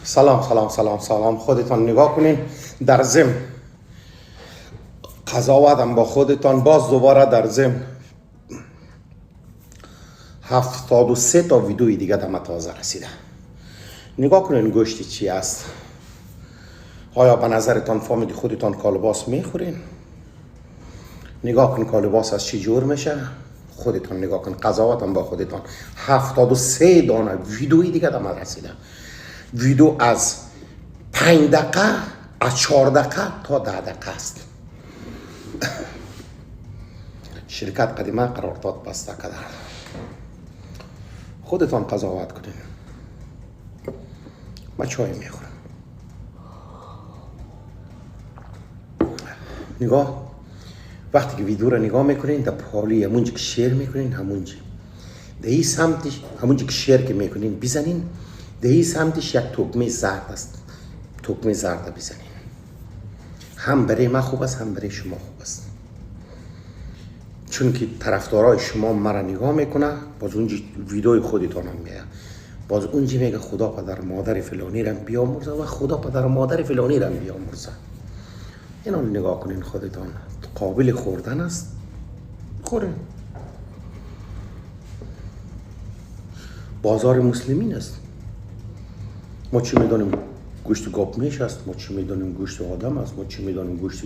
سلام خودتان نگاه کنین. در ضمن قضاوتم با خودتان باز دوباره در ضمن 73 تا ویدیوی دیگه دم تازه رسیده. نگاه کنین گوشتی چی است. آیا به نظرتان فهمیدی خودتان کالباس میخورین؟ نگاه کن کالباس از چی جور میشه. خودتان نگاه کن. قضاوتم با خودتان 73 دانه ویدیوی دیگه دم رسیده. ویدیو از 5 دقیقه از 4 دقیقه تا 10 دقیقه است. شرکت قدیمه قرارداد بسته کرده. خودتان قضاوت کنین. من چای میخورم. نگاه وقتی که ویدیو را نگاه میکنین در پالی همونجا که شیر میکنین همونجا در این سمتش همونجا که شیر که میکنین بزنین در این سمتش یک توکمه زرد است. توکمه زرد بزنین. هم برای من خوب است هم برای شما خوب است. چون که طرفدارای شما مرا نگاه میکنه باز اونجا ویدیوی خودتان هم میاد. باز اونجا میگه خدا پدر مادر فلانی را بیامرزه و خدا پدر مادر فلانی را بیامرزه. اینا نگاه کنین خودتان قابل خوردن است خورین. بازار مسلمین است. ما چی میدانیم گوشت گاو میش است، ما چی میدانیم گوشت آدم است، ما چی میدانیم گوشت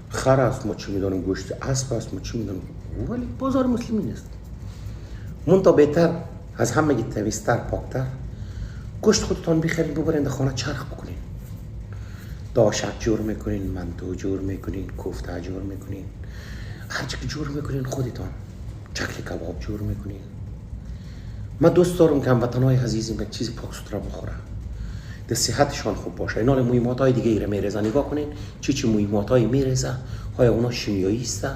خر است، ما چی میدانیم گوشت اسب است، ما چی میدانیم، ولی بازار مسلمین است. منتها بهتر از همه تمیزتر پاکتر گوشت خودتان بخرین ببرین در خانه چرخ بکنین. داشک جور میکنین، منتو جور میکنین، کوفته جور میکنین، هر چی که جور میکنین خودتان. چکل کباب جور میکنین. من دوست دارم که هموطنای عزیزم یک چیز پاک سوترا بخوره. در صحتشان خوب باشه. اینا مهمات های دیگه ایره میریزن. نگاه کنین چی مهمات های میریزه. آیا اونا شیمیایی است؟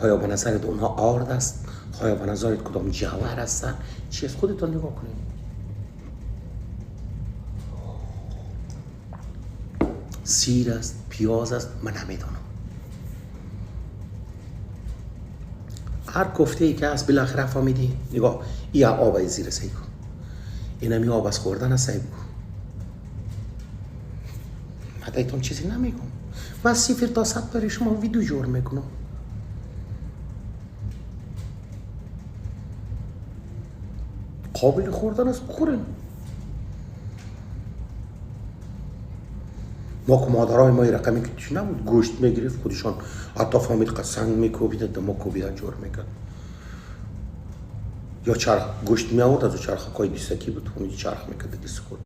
آیا به نظرت اونها آرد است؟ آیا به نظرت کدام جوهر هستن؟ چی از خودتان نگاه کنین. سیر است، پیاز است، من نمیدانم. هر کوفته ای که هست بالاخره فهمیدی. نگاه این آب زیر سعی کن. اینمی آب از خوردن است سعی کن. من ایتون چیزی نمیگم. من 0 تا 100 برای شما ویدیو جور میکنم. قابل خوردن است بخورین. ما که مادرای ما رقمی که چی نبود گوشت میگرفت خودشان حتی فهمید قسنگ میکوبیدن دما کوبیدن جور میکرد. یا چرخ گوشت میآورد از چرخ کای دیسکی بود اون چرخ میکرد دیسکو.